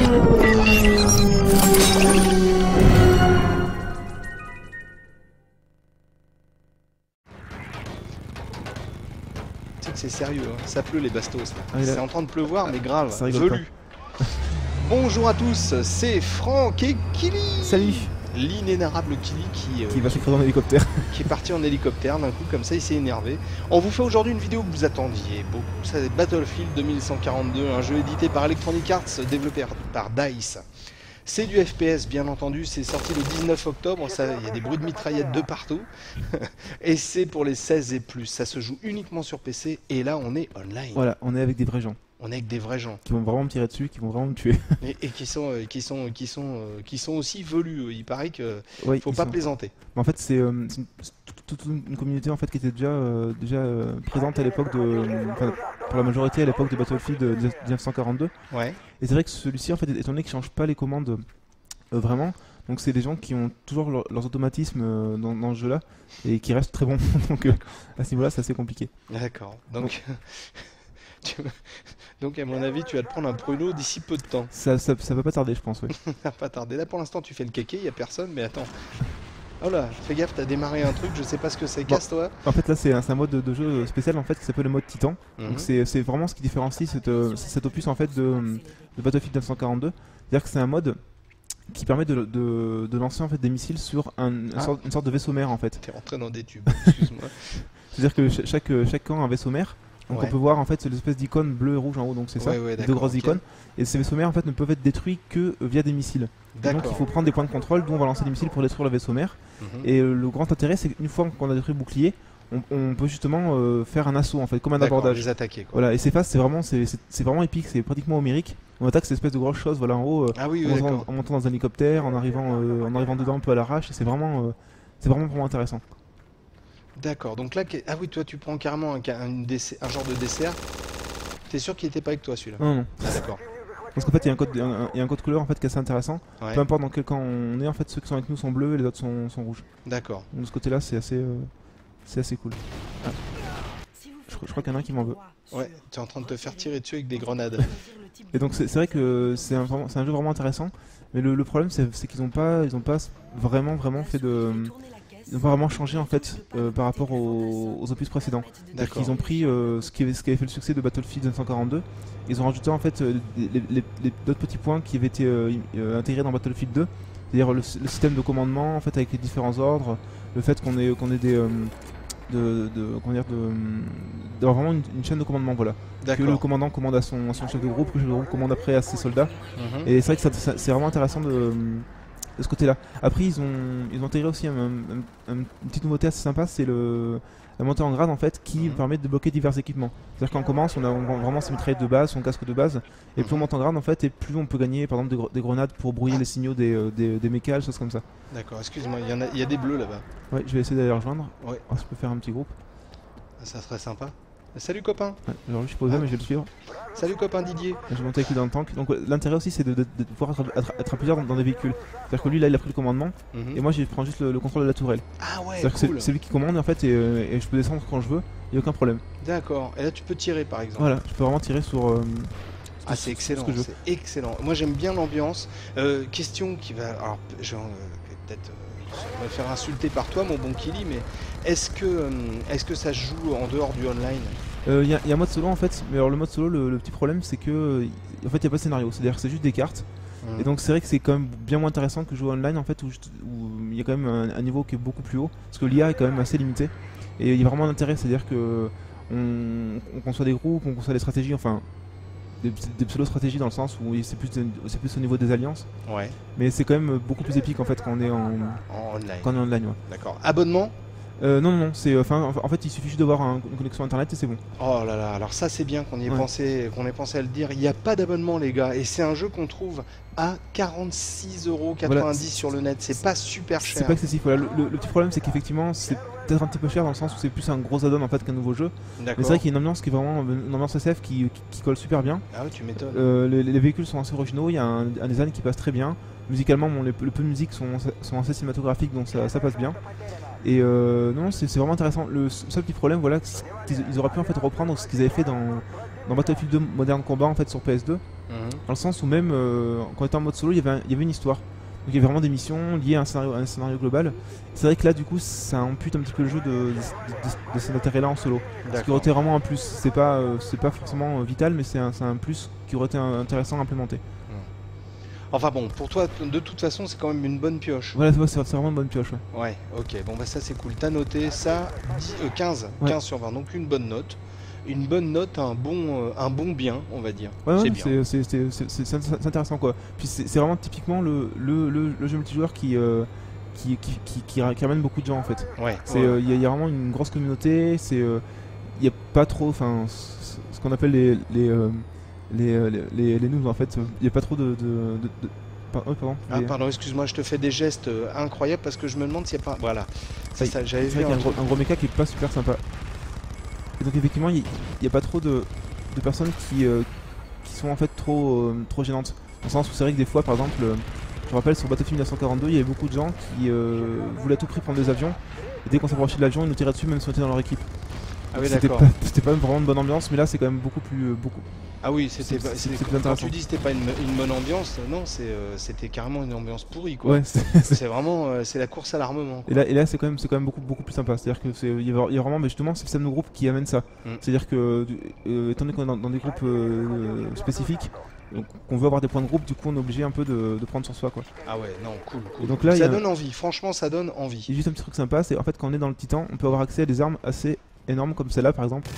Tu sais que c'est sérieux, hein. Ça pleut les bastos là. Ah, c'est en train de pleuvoir mais grave, ça rigole velu. Bonjour à tous, c'est Franck et Kili. Salut. L'inénarrable Kili qui va s'écrire en hélicoptère. qui est parti en hélicoptère d'un coup comme ça, il s'est énervé. On vous fait aujourd'hui une vidéo que vous attendiez beaucoup, c'est Battlefield 2142, un jeu édité par Electronic Arts, développé par DICE. C'est du FPS bien entendu, c'est sorti le 19 octobre, il y a des bruits de mitraillettes de partout. Et c'est pour les 16 et plus, ça se joue uniquement sur PC et là on est online. Voilà, on est avec des vrais gens. On est avec des vrais gens. Qui vont vraiment me tirer dessus, qui vont vraiment me tuer. Et qui sont aussi velus, il paraît que Ouais, faut pas plaisanter. Mais en fait c'est toute une communauté en fait qui était déjà présente à l'époque pour la majorité à l'époque de Battlefield 1942. Ouais. Et c'est vrai que celui-ci en fait étant donné qu'il change pas les commandes vraiment, donc c'est des gens qui ont toujours leurs automatismes dans ce jeu-là et qui restent très bons. Donc à ce niveau-là c'est assez compliqué. D'accord. Donc à mon avis tu vas te prendre un pruneau d'ici peu de temps. Ça va pas tarder je pense, oui. Ça va pas tarder. Là pour l'instant tu fais le kéké, il y a personne, mais attends. Oh là, fais gaffe, t'as démarré un truc, je sais pas ce que c'est, casse-toi. En fait là c'est un mode de jeu spécial en fait qui s'appelle le mode Titan. Donc c'est vraiment ce qui différencie cet opus en fait de Battlefield 1942. C'est-à-dire que c'est un mode qui permet de lancer en fait des missiles sur une sorte de vaisseau mère en fait. T'es rentré dans des tubes, excuse-moi. C'est-à-dire que chaque camp a un vaisseau mère. Donc on peut voir en fait c'est l'espèce d'icône bleu et rouge en haut, donc c'est ça, deux grosses icônes. Et ces vaisseaux mères en fait ne peuvent être détruits que via des missiles. Donc il faut prendre des points de contrôle d'où on va lancer des missiles pour détruire le vaisseau mère. Et le grand intérêt c'est qu'une fois qu'on a détruit le bouclier, on peut justement faire un assaut en fait, comme un abordage. Les attaquer, quoi. Voilà, et ces phases c'est vraiment épique, c'est pratiquement homérique. On attaque cette espèce de grosse chose voilà en haut, en montant dans un hélicoptère, en arrivant dedans un peu à l'arrache, et c'est vraiment intéressant. D'accord, donc là, ah oui, toi tu prends carrément un genre de dessert. T'es sûr qu'il était pas avec toi celui-là? Non. Ah, d'accord. Parce qu'en fait il y a un code couleur en fait qui est assez intéressant. Ouais. Peu importe dans quel camp on est, en fait ceux qui sont avec nous sont bleus et les autres sont rouges. D'accord. Donc de ce côté là c'est assez cool. Ah. Je crois qu'il y en a un qui m'en veut. Ouais, tu es en train de te faire tirer dessus avec des grenades. Et donc c'est vrai que c'est un jeu vraiment intéressant. Mais le problème c'est qu'ils ont pas vraiment fait de... Ils ont pas vraiment changé en fait par rapport aux opus précédents. Ils ont pris ce qui avait fait le succès de Battlefield 1942. Ils ont rajouté en fait d'autres petits points qui avaient été intégrés dans Battlefield 2. C'est-à-dire le système de commandement en fait avec les différents ordres, le fait qu'on ait d'avoir vraiment une chaîne de commandement, voilà. Que le commandant commande à son chef de groupe, que le chef de groupe commande après à ses soldats. Et c'est vrai que c'est vraiment intéressant de ce côté-là. Après, ils ont intégré aussi une petite nouveauté assez sympa, c'est la montée en grade en fait qui permet de bloquer divers équipements. C'est-à-dire qu'on commence, on a vraiment ses mitraillettes de base, son casque de base, et plus on monte en grade en fait, et plus on peut gagner par exemple des grenades pour brouiller les signaux des mécas, choses comme ça. D'accord, excuse-moi, il y a des bleus là-bas. Ouais, je vais essayer d'aller les rejoindre. Ouais. Oh, je peux faire un petit groupe. Ça serait sympa. Salut copain. Ouais, alors lui je suis posé mais je vais le suivre. Salut copain Didier. Je vais monter avec lui dans le tank. Donc l'intérêt aussi c'est de pouvoir être à plusieurs dans des véhicules. C'est-à-dire que lui là il a pris le commandement et moi je prends juste le contrôle de la tourelle. Ah ouais, cool. C'est lui qui commande en fait et je peux descendre quand je veux, il n'y a aucun problème. D'accord, et là tu peux tirer par exemple. Voilà, je peux vraiment tirer sur... Ah c'est excellent, c'est excellent. Moi j'aime bien l'ambiance. Question qui va... Alors peut-être... je vais me faire insulter par toi mon bon Kili, mais est-ce que ça se joue en dehors du online? Il y a un mode solo en fait, mais alors le mode solo, le petit problème c'est que en fait il n'y a pas de scénario, c'est-à-dire que c'est juste des cartes. Et donc c'est vrai que c'est quand même bien moins intéressant que jouer online en fait, où il y a quand même un niveau qui est beaucoup plus haut, parce que l'IA est quand même assez limitée. Et il y a vraiment un intérêt, c'est-à-dire que on conçoit des groupes, on conçoit des stratégies, enfin des pseudo-stratégies dans le sens où c'est plus au niveau des alliances. Ouais. Mais c'est quand même beaucoup plus épique en fait quand on est en online. Quand on est online, ouais. D'accord. Abonnement? Non, c'est en fait il suffit juste d'avoir une connexion internet et c'est bon. Oh là là, alors ça c'est bien qu'on ait pensé à le dire. Il n'y a pas d'abonnement les gars, et c'est un jeu qu'on trouve à 46,90 € voilà, sur le net. C'est pas super cher. C'est pas excessif. Voilà. Le petit problème c'est qu'effectivement c'est peut-être un petit peu cher dans le sens où c'est plus un gros add-on en fait qu'un nouveau jeu. Mais c'est vrai qu'il y a une ambiance qui est vraiment une ambiance SF qui colle super bien. Ah oui, tu m'étonnes. Les véhicules sont assez originaux, il y a un design qui passe très bien. Musicalement, le peu de musique sont assez cinématographiques, donc ça passe bien. Et non, c'est vraiment intéressant. Le seul petit problème, voilà, ils auraient pu en fait reprendre ce qu'ils avaient fait dans Battlefield 2 Modern Combat en fait sur PS2, dans le sens où même quand on était en mode solo, il y avait une histoire. Donc il y avait vraiment des missions liées à un scénario global. C'est vrai que là du coup ça ampute un petit peu le jeu de cet intérêt là en solo. Ce qui aurait été vraiment un plus, c'est pas forcément vital, mais c'est un plus qui aurait été intéressant à implémenter. Enfin bon, pour toi, de toute façon, c'est quand même une bonne pioche. Voilà, c'est vraiment une bonne pioche. Ouais, ok, bon bah ça c'est cool. T'as noté ça, 15 sur 20, donc une bonne note. Une bonne note, un bon bien, on va dire. Ouais, c'est intéressant quoi. Puis c'est vraiment typiquement le jeu multijoueur qui ramène beaucoup de gens en fait. Ouais. Il y a vraiment une grosse communauté. Il y a pas trop, enfin, ce qu'on appelle les noobs en fait. Il y a pas trop de pardon. Pardon, excuse-moi, je te fais des gestes incroyables parce que je me demande s'il n'y a pas. Voilà. C'est ça, j'avais vu un gros méca qui est pas super sympa. Et donc effectivement, il n'y a pas trop de personnes qui sont en fait trop gênantes. Dans le sens où c'est vrai que des fois, par exemple, je me rappelle sur Battlefield 1942, il y avait beaucoup de gens qui voulaient à tout prix prendre des avions. Et dès qu'on s'approchait de l'avion, ils nous tiraient dessus même si on était dans leur équipe. Ah oui, d'accord. C'était pas vraiment une bonne ambiance, mais là c'est quand même beaucoup. Ah oui, c'était quand intéressant. tu dis c'était pas une bonne ambiance, non, c'était carrément une ambiance pourrie quoi. Ouais, c'est vraiment c'est la course à l'armement. Et là c'est quand même beaucoup plus sympa. C'est-à-dire que il y a vraiment, mais justement, c'est le système de groupe qui amène ça. C'est-à-dire que étant donné qu'on est dans des groupes spécifiques, qu'on veut avoir des points de groupe, du coup on est obligé un peu de prendre sur soi quoi. Ah ouais, non, cool. Et donc là, ça donne envie, franchement ça donne envie. Il y a juste un petit truc sympa, c'est en fait quand on est dans le Titan, on peut avoir accès à des armes assez énormes comme celle-là par exemple.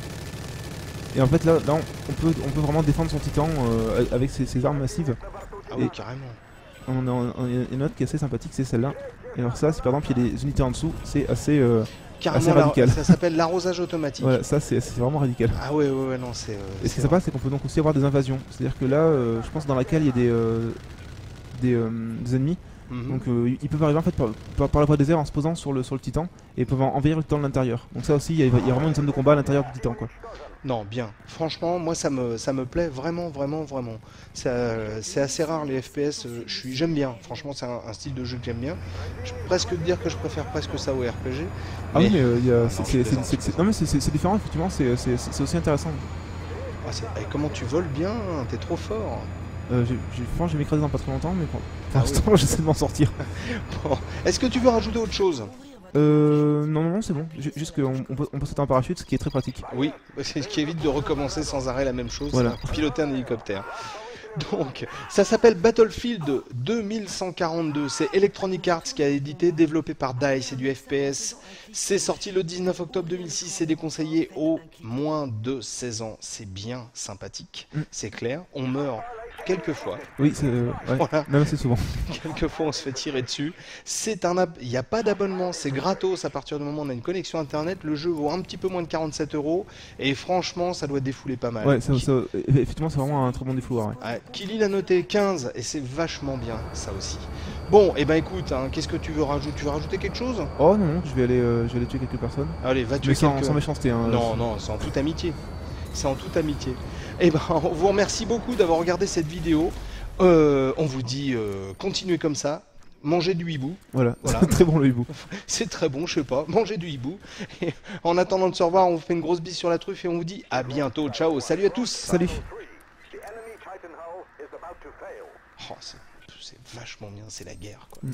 Et en fait là on peut vraiment défendre son Titan avec ses armes massives. Ah oui, carrément. On a une autre qui est assez sympathique, c'est celle-là. Et alors ça, si par exemple il y a des unités en dessous, c'est assez radical. Ça s'appelle l'arrosage automatique. Voilà, ça c'est vraiment radical. Ah ouais, non, c'est... Et ce qui est sympa, c'est qu'on peut donc aussi avoir des invasions. C'est-à-dire que là, je pense dans laquelle il y a des ennemis. Donc ils peuvent arriver en fait par la voie des airs en se posant sur le Titan et ils peuvent envahir le Titan de l'intérieur. Donc ça aussi, il y a vraiment une zone de combat à l'intérieur du Titan quoi. Non, bien. Franchement, moi ça me plaît vraiment. C'est assez rare les FPS, j'aime bien. Franchement, c'est un style de jeu que j'aime bien. Je peux presque te dire que je préfère presque ça au RPG. Ah oui, mais c'est différent effectivement, c'est aussi intéressant. Comment tu voles bien, t'es trop fort. Je vais m'écraser dans pas trop longtemps, mais pour l'instant j'essaie de m'en sortir. Bon. Est-ce que tu veux rajouter autre chose? Non, c'est bon. Juste qu'on peut sauter en parachute, ce qui est très pratique. Oui, c'est ce qui évite de recommencer sans arrêt la même chose, voilà. Piloter un hélicoptère. Donc, ça s'appelle Battlefield 2142. C'est Electronic Arts qui a édité, développé par DICE, c'est du FPS. C'est sorti le 19 octobre 2006. C'est déconseillé aux moins de 16 ans. C'est bien sympathique, c'est clair. On meurt quelquefois. Oui, c'est voilà. Même assez souvent. Quelquefois, on se fait tirer dessus. Il n'y a pas d'abonnement, c'est gratos à partir du moment où on a une connexion internet. Le jeu vaut un petit peu moins de 47 €. Et franchement, ça doit défouler pas mal. Ouais, effectivement, c'est vraiment un très bon défouloir. Ouais. Kili l'a noté 15 et c'est vachement bien, ça aussi. Bon, et ben écoute, qu'est-ce que tu veux rajouter? Tu veux rajouter quelque chose? Oh non, je vais aller tuer quelques personnes. Allez, va tuer quelques... sans méchanceté. Non, c'est en toute amitié. C'est en toute amitié. Et ben, on vous remercie beaucoup d'avoir regardé cette vidéo. On vous dit, continuez comme ça. Mangez du hibou. Voilà. C'est très bon le hibou. C'est très bon, je sais pas. Mangez du hibou. Et en attendant de se revoir, on vous fait une grosse bise sur la truffe et on vous dit à bientôt. Ciao, salut à tous. Salut. Oh, c'est vachement bien, c'est la guerre quoi.